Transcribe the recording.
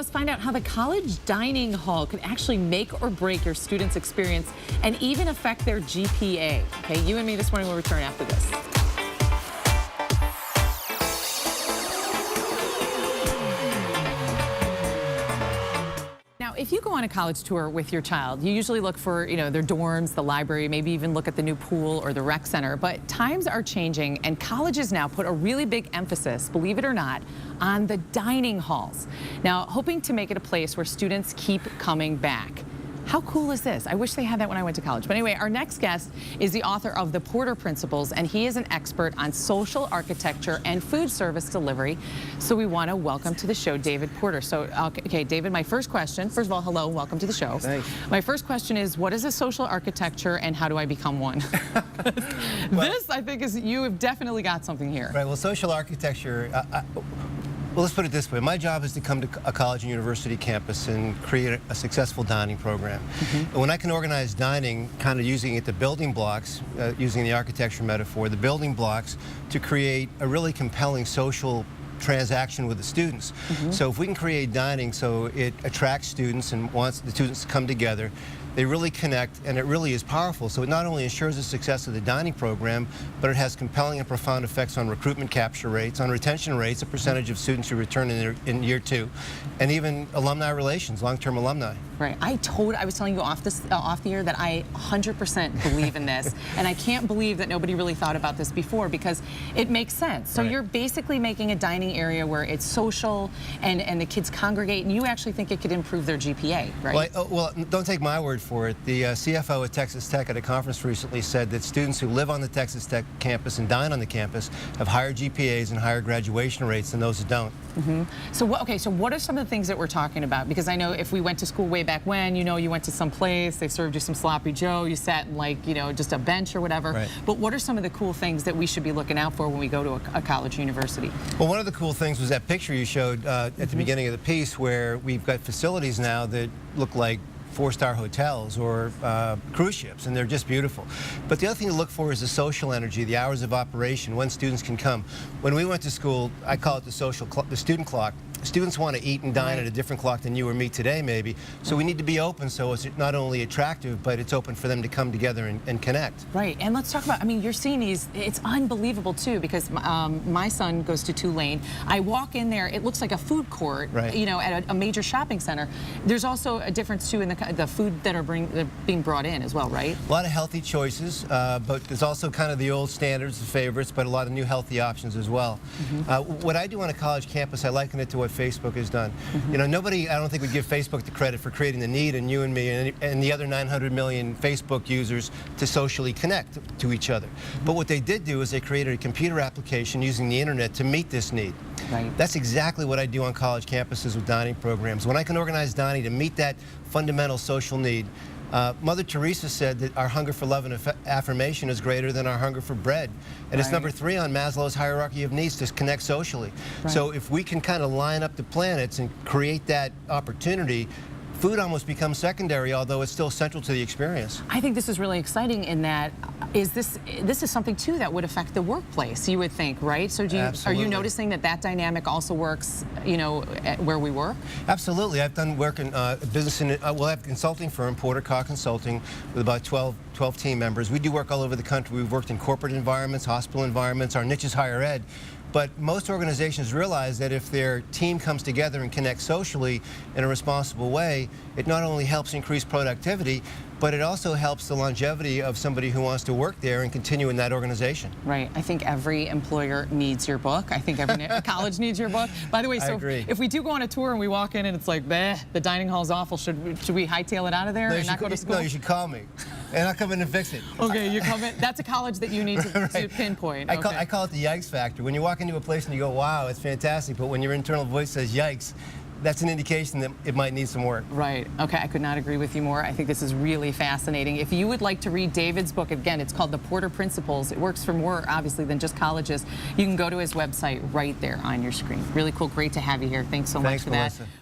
Plus, find out how the college dining hall can actually make or break your students' experience and even affect their GPA. Okay, you and me this morning will return after this. Now, if you go on a college tour with your child, you usually look for, their dorms, the library, maybe even look at the new pool or the rec center. But times are changing, and colleges now put a really big emphasis, believe it or not, on the dining halls. Now, hoping to make it a place where students keep coming back. How cool is this? I wish they had that when I went to college. But anyway, our next guest is the author of The Porter Principles, and he is an expert on social architecture and food service delivery. So we want to welcome to the show David Porter. So, okay, David, my first question, first of all, hello, welcome to the show. Thanks. My first question is, what is a social architecture and how do I become one? This, I think, is, you have definitely got something here. Right, well, social architecture, well, let's put it this way. My job is to come to a college and university campus and create a successful dining program. And when I can organize dining, kind of using it the building blocks, using the architecture metaphor, the building blocks to create a really compelling social transaction with the students. So if we can create dining so it attracts students and wants the students to come together, they really connect, and it really is powerful. So it not only ensures the success of the dining program, but it has compelling and profound effects on recruitment capture rates, on retention rates, a percentage of students who return in year 2, and even alumni relations, long-term alumni. Right. I was telling you off the air that I 100% believe in this, and I can't believe that nobody really thought about this before because it makes sense. So you're basically making a dining area where it's social and the kids congregate, and you actually think it could improve their GPA, right? Well, don't take my word for it. The CFO at Texas Tech at a conference recently said that students who live on the Texas Tech campus and dine on the campus have higher GPAs and higher graduation rates than those who don't. So what are some of the things that we're talking about? Because I know if we went to school way back when, you went to some place, they served you some sloppy Joe, you sat in just a bench or whatever. Right. But what are some of the cool things that we should be looking out for when we go to a college or university? Well, one of the cool things was that picture you showed at the beginning of the piece where we've got facilities now that look like 4-star hotels or cruise ships, and they're just beautiful. But the other thing to look for is the social energy, the hours of operation, when students can come. When we went to school, I call it the student clock. Students want to eat and dine at a different clock than you or me today, maybe. So we need to be open so it's not only attractive, but it's open for them to come together and connect. Right, and let's talk about, you're seeing these, it's unbelievable too, because my son goes to Tulane. I walk in there, it looks like a food court, at a major shopping center. There's also a difference too in the food that are being brought in as well, right? A lot of healthy choices, but there's also kind of the old standards, the favorites, but a lot of new healthy options as well. What I do on a college campus, I liken it to what Facebook has done. Nobody, I don't think, would give Facebook the credit for creating the need in you and me and the other 900 million Facebook users to socially connect to each other. But what they did do is they created a computer application using the internet to meet this need. Right. That's exactly what I do on college campuses with dining programs. When I can organize dining to meet that fundamental social need, Mother Teresa said that our hunger for love and affirmation is greater than our hunger for bread. And it's number 3 on Maslow's hierarchy of needs, to connect socially. So if we can kind of line up the planets and create that opportunity, food almost becomes secondary, although it's still central to the experience. I think this is really exciting in that this is something too that would affect the workplace, you would think, right? So are you noticing that dynamic also works, where we work? Absolutely. I've done work in business, well, I have a consulting firm, Porter Consulting, with about 12 team members. We do work all over the country. We've worked in corporate environments, hospital environments. Our niche is higher ed. But most organizations realize that if their team comes together and connects socially in a responsible way, it not only helps increase productivity, but it also helps the longevity of somebody who wants to work there and continue in that organization. Right. I think every employer needs your book. I think every college needs your book. By the way, so if we do go on a tour and we walk in and it's like, the dining hall's awful, should we hightail it out of there and not go to school? No, you should call me, and I'll come in and fix it. Okay, you come in. That's a college that you need to pinpoint. I call it the yikes factor. When you walk into a place and you go, wow, it's fantastic, but when your internal voice says yikes, that's an indication that it might need some work. Right. Okay, I could not agree with you more. I think this is really fascinating. If you would like to read David's book, again, it's called The Porter Principles. It works for more, obviously, than just colleges. You can go to his website right there on your screen. Really cool. Great to have you here. Thanks so much for that. Melissa.